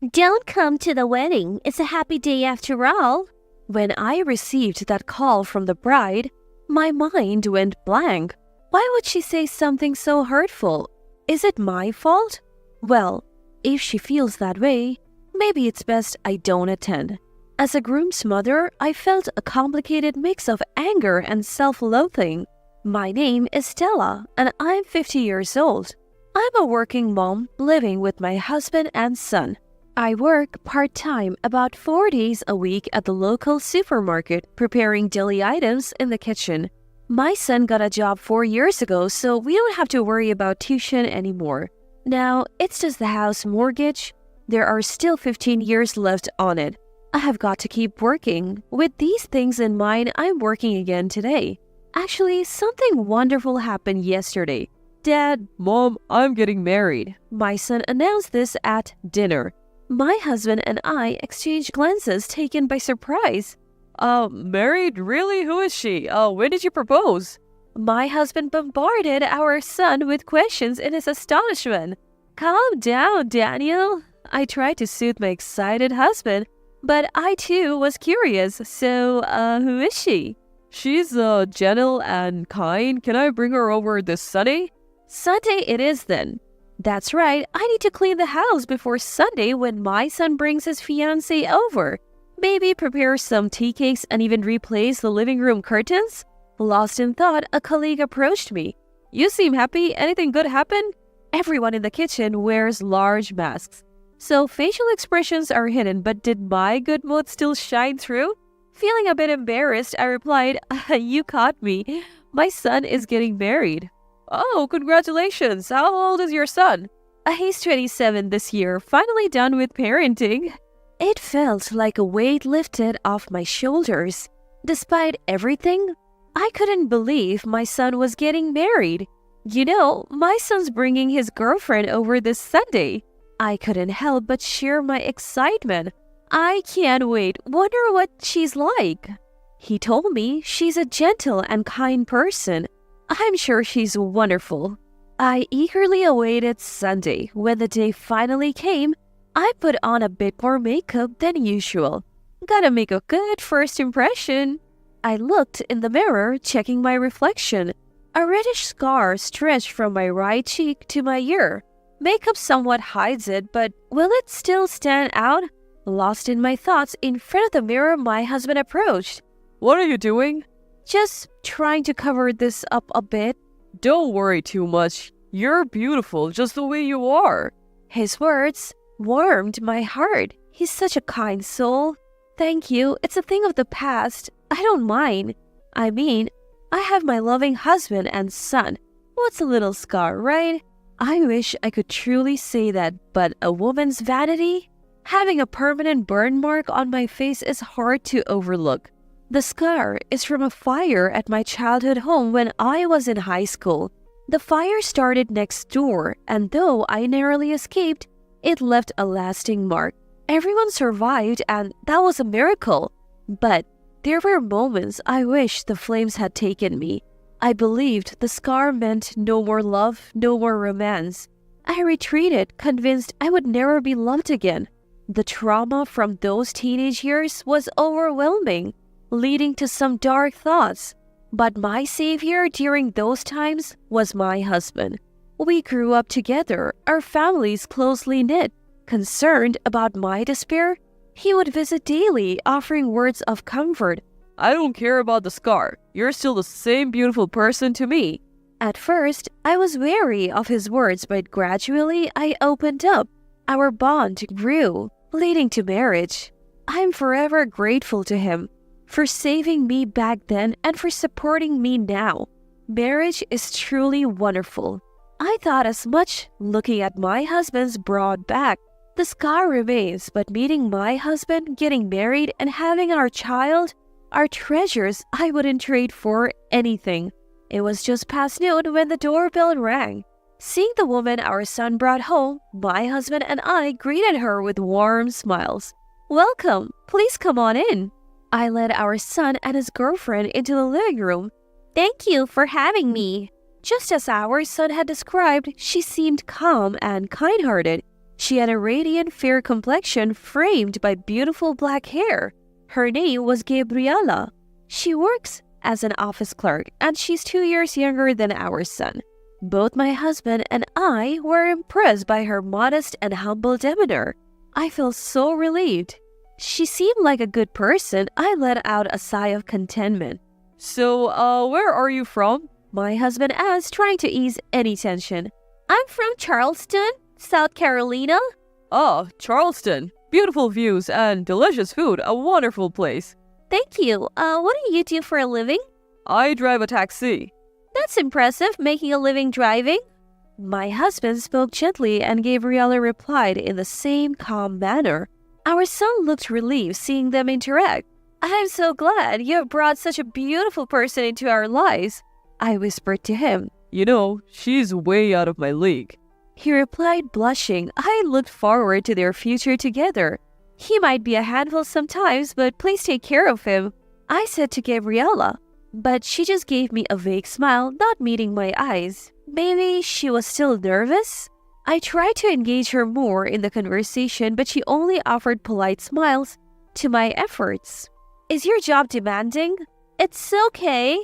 Don't come to the wedding. It's a happy day after all. When I received that call from the bride, my mind went blank. Why would she say something so hurtful? Is it my fault? Well, if she feels that way, maybe it's best I don't attend. As a groom's mother, I felt a complicated mix of anger and self-loathing. My name is Stella, and I'm 50 years old. I'm a working mom living with my husband and son. I work part-time about 4 days a week at the local supermarket preparing daily items in the kitchen. My son got a job 4 years ago, so we don't have to worry about tuition anymore. Now, it's just the house mortgage. There are still 15 years left on it. I have got to keep working. With these things in mind, I'm working again today. Actually, something wonderful happened yesterday. Dad, Mom, I'm getting married. My son announced this at dinner. My husband and I exchanged glances taken by surprise. Married? Really? Who is she? When did you propose? My husband bombarded our son with questions in his astonishment. Calm down, Daniel. I tried to soothe my excited husband, but I too was curious. So, who is she? She's gentle and kind. Can I bring her over this Sunday? Sunday it is then. That's right, I need to clean the house before Sunday when my son brings his fiancée over. Maybe prepare some tea cakes and even replace the living room curtains? Lost in thought, a colleague approached me. You seem happy. Anything good happened? Everyone in the kitchen wears large masks, so facial expressions are hidden, but did my good mood still shine through? Feeling a bit embarrassed, I replied, You caught me. My son is getting married. Oh, congratulations. How old is your son? He's 27 this year, finally done with parenting. It felt like a weight lifted off my shoulders. Despite everything, I couldn't believe my son was getting married. You know, my son's bringing his girlfriend over this Sunday. I couldn't help but share my excitement. I can't wait. Wonder what she's like. He told me she's a gentle and kind person. I'm sure she's wonderful. I eagerly awaited Sunday. When the day finally came, I put on a bit more makeup than usual. Gotta make a good first impression. I looked in the mirror, checking my reflection. A reddish scar stretched from my right cheek to my ear. Makeup somewhat hides it, but will it still stand out? Lost in my thoughts, in front of the mirror, my husband approached. What are you doing? Just trying to cover this up a bit. Don't worry too much. You're beautiful just the way you are. His words warmed my heart. He's such a kind soul. Thank you. It's a thing of the past. I don't mind. I mean, I have my loving husband and son. What's a little scar, right? I wish I could truly say that, but a woman's vanity? Having a permanent burn mark on my face is hard to overlook. The scar is from a fire at my childhood home when I was in high school. The fire started next door, and though I narrowly escaped, it left a lasting mark. Everyone survived, and that was a miracle. But there were moments I wished the flames had taken me. I believed the scar meant no more love, no more romance. I retreated, convinced I would never be loved again. The trauma from those teenage years was overwhelming, leading to some dark thoughts. But my savior during those times was my husband. We grew up together, our families closely knit. Concerned about my despair, he would visit daily, offering words of comfort. I don't care about the scar. You're still the same beautiful person to me. At first, I was wary of his words, but gradually I opened up. Our bond grew, leading to marriage. I'm forever grateful to him for saving me back then and for supporting me now. Marriage is truly wonderful. I thought as much looking at my husband's broad back. The scar remains, but meeting my husband, getting married, and having our child are treasures I wouldn't trade for anything. It was just past noon when the doorbell rang. Seeing the woman our son brought home, my husband and I greeted her with warm smiles. Welcome, please come on in. I led our son and his girlfriend into the living room. Thank you for having me. Just as our son had described, she seemed calm and kind-hearted. She had a radiant fair complexion framed by beautiful black hair. Her name was Gabriela. She works as an office clerk and she's 2 years younger than our son. Both my husband and I were impressed by her modest and humble demeanor. I felt so relieved. She seemed like a good person. I let out a sigh of contentment. So, where are you from? My husband asked, trying to ease any tension. I'm from Charleston, South Carolina. Ah, Charleston. Beautiful views and delicious food. A wonderful place. Thank you. What do you do for a living? I drive a taxi. That's impressive, making a living driving. My husband spoke gently and Gabriela replied in the same calm manner. Our son looked relieved seeing them interact. I'm so glad you have brought such a beautiful person into our lives, I whispered to him. You know, she's way out of my league. He replied, blushing. I looked forward to their future together. He might be a handful sometimes, but please take care of him, I said to Gabriela. But she just gave me a vague smile, not meeting my eyes. Maybe she was still nervous? I tried to engage her more in the conversation, but she only offered polite smiles to my efforts. Is your job demanding? It's okay.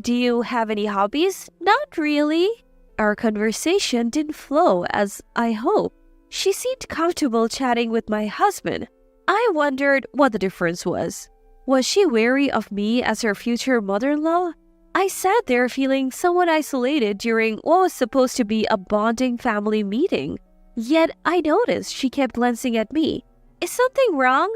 Do you have any hobbies? Not really. Our conversation didn't flow as I hoped. She seemed comfortable chatting with my husband. I wondered what the difference was. Was she wary of me as her future mother-in-law? I sat there feeling somewhat isolated during what was supposed to be a bonding family meeting. Yet I noticed she kept glancing at me. Is something wrong?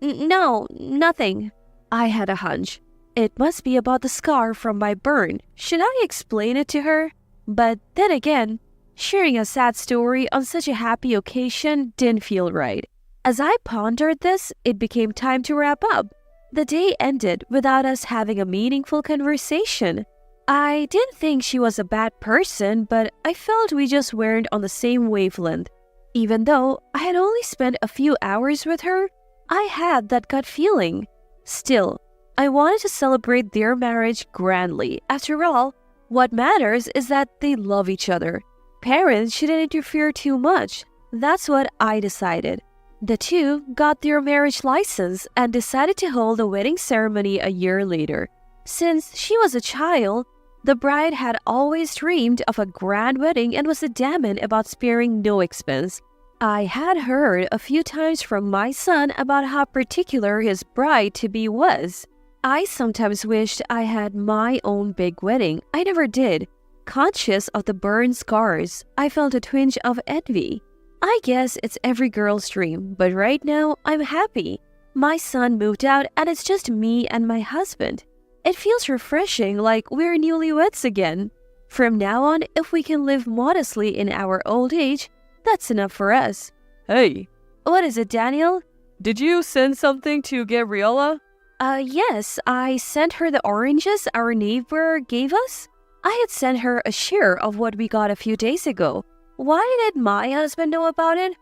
No, nothing. I had a hunch. It must be about the scar from my burn. Should I explain it to her? But then again, sharing a sad story on such a happy occasion didn't feel right. As I pondered this, it became time to wrap up. The day ended without us having a meaningful conversation. I didn't think she was a bad person, but I felt we just weren't on the same wavelength. Even though I had only spent a few hours with her, I had that gut feeling. Still, I wanted to celebrate their marriage grandly. After all, what matters is that they love each other. Parents shouldn't interfere too much. That's what I decided. The two got their marriage license and decided to hold a wedding ceremony a year later. Since she was a child, the bride had always dreamed of a grand wedding and was adamant about sparing no expense. I had heard a few times from my son about how particular his bride-to-be was. I sometimes wished I had my own big wedding. I never did. Conscious of the burn scars, I felt a twinge of envy. I guess it's every girl's dream, but right now I'm happy. My son moved out and it's just me and my husband. It feels refreshing, like we're newlyweds again. From now on, if we can live modestly in our old age, that's enough for us. Hey. What is it, Daniel? Did you send something to Gabriela? Yes, I sent her the oranges our neighbor gave us. I had sent her a share of what we got a few days ago. Why did my husband know about it?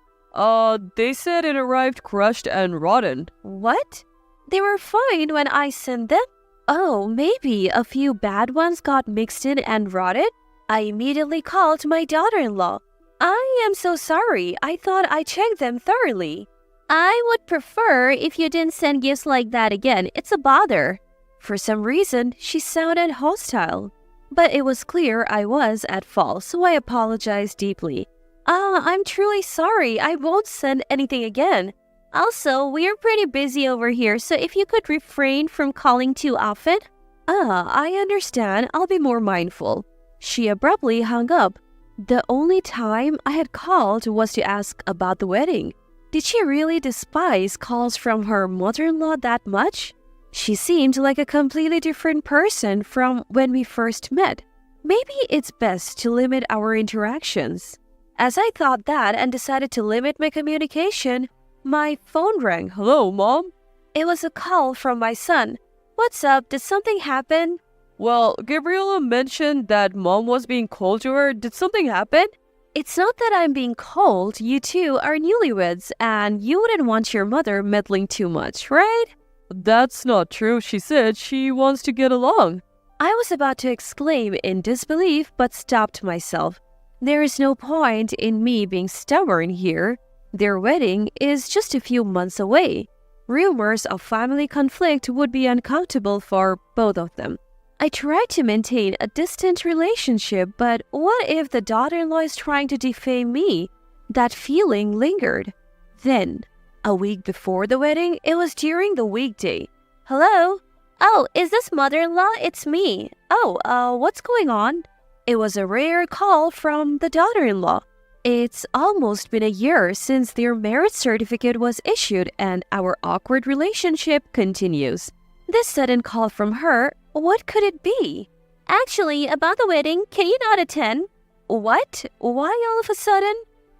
They said it arrived crushed and rotten. What? They were fine when I sent them? Oh, maybe a few bad ones got mixed in and rotted? I immediately called my daughter-in-law. I am so sorry. I thought I checked them thoroughly. I would prefer if you didn't send gifts like that again. It's a bother. For some reason, she sounded hostile. But it was clear I was at fault, so I apologized deeply. I'm truly sorry. I won't send anything again. Also, we're pretty busy over here, so if you could refrain from calling too often. I understand. I'll be more mindful. She abruptly hung up. The only time I had called was to ask about the wedding. Did she really despise calls from her mother-in-law that much? She seemed like a completely different person from when we first met. Maybe it's best to limit our interactions. As I thought that and decided to limit my communication, my phone rang. Hello, Mom? It was a call from my son. What's up? Did something happen? Well, Gabriela mentioned that Mom was being cold to her. Did something happen? It's not that I'm being cold. You two are newlyweds, and you wouldn't want your mother meddling too much, right? That's not true. She said she wants to get along. I was about to exclaim in disbelief, but stopped myself. There is no point in me being stubborn here. Their wedding is just a few months away. Rumors of family conflict would be uncomfortable for both of them. I tried to maintain a distant relationship, but what if the daughter-in-law is trying to defame me? That feeling lingered. Then, a week before the wedding, it was during the weekday. Hello? Oh, is this mother-in-law? It's me. Oh, what's going on? It was a rare call from the daughter-in-law. It's almost been a year since their marriage certificate was issued and our awkward relationship continues. This sudden call from her, what could it be? Actually, about the wedding, can you not attend? What? Why all of a sudden?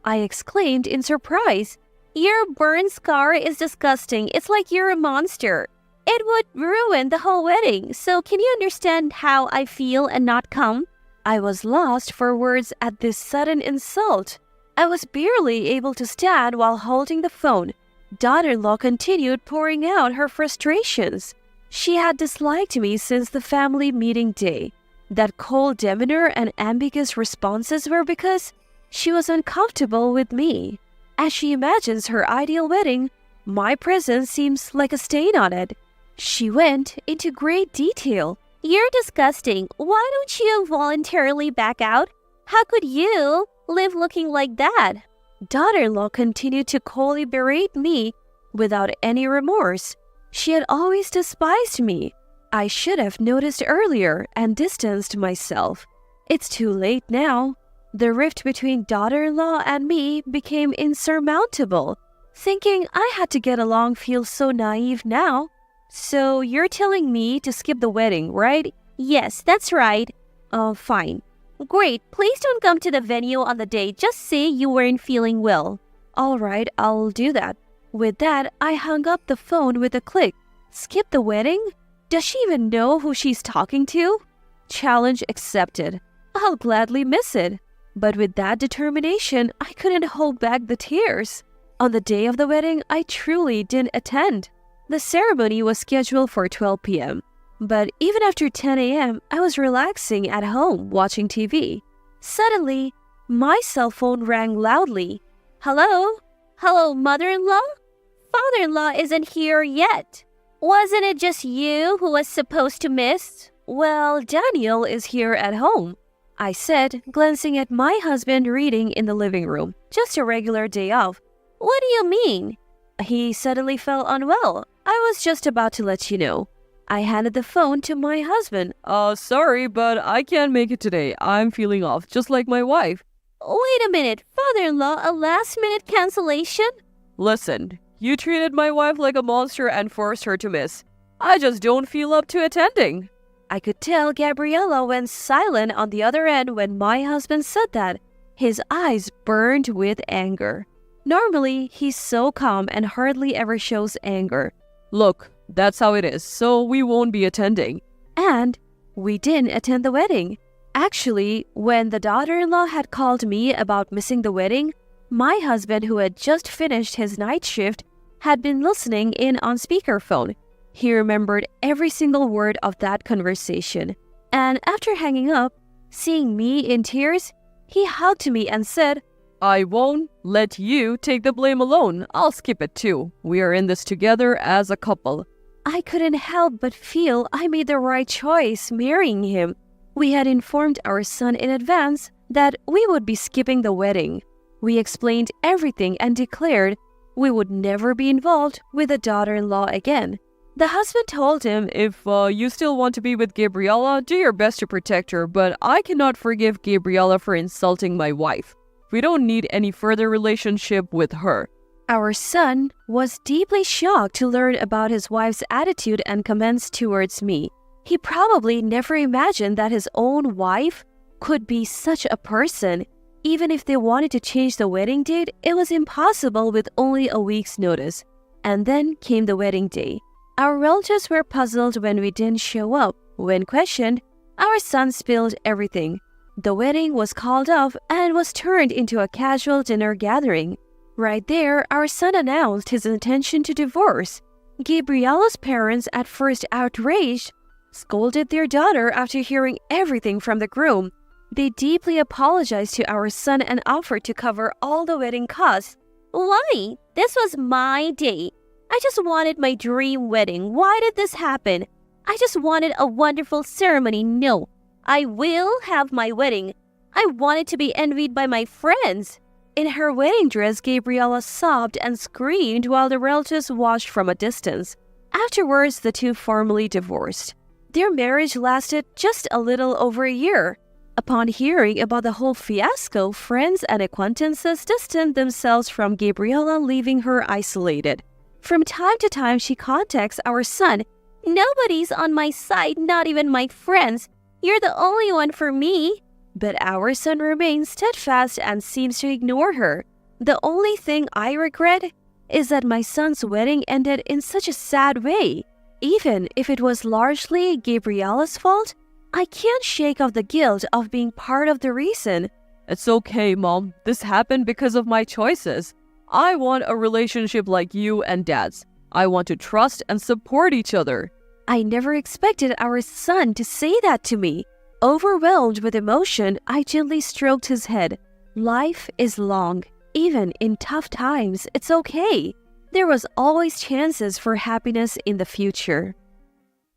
I exclaimed in surprise. Your burn scar is disgusting. It's like you're a monster. It would ruin the whole wedding, so can you understand how I feel and not come? I was lost for words at this sudden insult. I was barely able to stand while holding the phone. Daughter-in-law continued pouring out her frustrations. She had disliked me since the family meeting day. That cold demeanor and ambiguous responses were because she was uncomfortable with me. As she imagines her ideal wedding, my presence seems like a stain on it. She went into great detail. You're disgusting. Why don't you voluntarily back out? How could you live looking like that? Daughter-in-law continued to coldly berate me without any remorse. She had always despised me. I should have noticed earlier and distanced myself. It's too late now. The rift between daughter-in-law and me became insurmountable. Thinking I had to get along feels so naive now. So you're telling me to skip the wedding, right? Yes, that's right. Fine. Great, please don't come to the venue on the day. Just say you weren't feeling well. All right, I'll do that. With that, I hung up the phone with a click. Skip the wedding? Does she even know who she's talking to? Challenge accepted. I'll gladly miss it. But with that determination, I couldn't hold back the tears. On the day of the wedding, I truly didn't attend. The ceremony was scheduled for 12 p.m. But even after 10 a.m., I was relaxing at home watching TV. Suddenly, my cell phone rang loudly. Hello? Hello, mother-in-law? Father-in-law isn't here yet. Wasn't it just you who was supposed to miss? Well, Daniel is here at home, I said, glancing at my husband reading in the living room. Just a regular day off. What do you mean? He suddenly fell unwell. I was just about to let you know. I handed the phone to my husband. Sorry, but I can't make it today. I'm feeling off, just like my wife. Wait a minute, father-in-law, a last-minute cancellation? Listen, you treated my wife like a monster and forced her to miss. I just don't feel up to attending. I could tell Gabriella went silent on the other end when my husband said that. His eyes burned with anger. Normally, he's so calm and hardly ever shows anger. Look, that's how it is, so we won't be attending. And we didn't attend the wedding. Actually, when the daughter-in-law had called me about missing the wedding, my husband, who had just finished his night shift, had been listening in on speakerphone. He remembered every single word of that conversation. And after hanging up, seeing me in tears, he hugged me and said, I won't let you take the blame alone. I'll skip it too. We are in this together as a couple. I couldn't help but feel I made the right choice marrying him. We had informed our son in advance that we would be skipping the wedding. We explained everything and declared we would never be involved with a daughter-in-law again. The husband told him, If you still want to be with Gabriella, do your best to protect her, but I cannot forgive Gabriella for insulting my wife. We don't need any further relationship with her. Our son was deeply shocked to learn about his wife's attitude and comments towards me. He probably never imagined that his own wife could be such a person. Even if they wanted to change the wedding date, it was impossible with only a week's notice. And then came the wedding day. Our relatives were puzzled when we didn't show up. When questioned, our son spilled everything. The wedding was called off and was turned into a casual dinner gathering. Right there, our son announced his intention to divorce. Gabriella's parents, at first outraged, scolded their daughter after hearing everything from the groom. They deeply apologized to our son and offered to cover all the wedding costs. Why? This was my day. I just wanted my dream wedding. Why did this happen? I just wanted a wonderful ceremony. No, I will have my wedding. I wanted to be envied by my friends. In her wedding dress, Gabriella sobbed and screamed while the relatives watched from a distance. Afterwards, the two formally divorced. Their marriage lasted just a little over a year. Upon hearing about the whole fiasco, friends and acquaintances distanced themselves from Gabriella, leaving her isolated. From time to time, she contacts our son. Nobody's on my side, not even my friends. You're the only one for me. But our son remains steadfast and seems to ignore her. The only thing I regret is that my son's wedding ended in such a sad way. Even if it was largely Gabriella's fault, I can't shake off the guilt of being part of the reason. It's okay, Mom. This happened because of my choices. I want a relationship like you and Dad's. I want to trust and support each other. I never expected our son to say that to me. Overwhelmed with emotion, I gently stroked his head. Life is long. Even in tough times, it's okay. There was always chances for happiness in the future.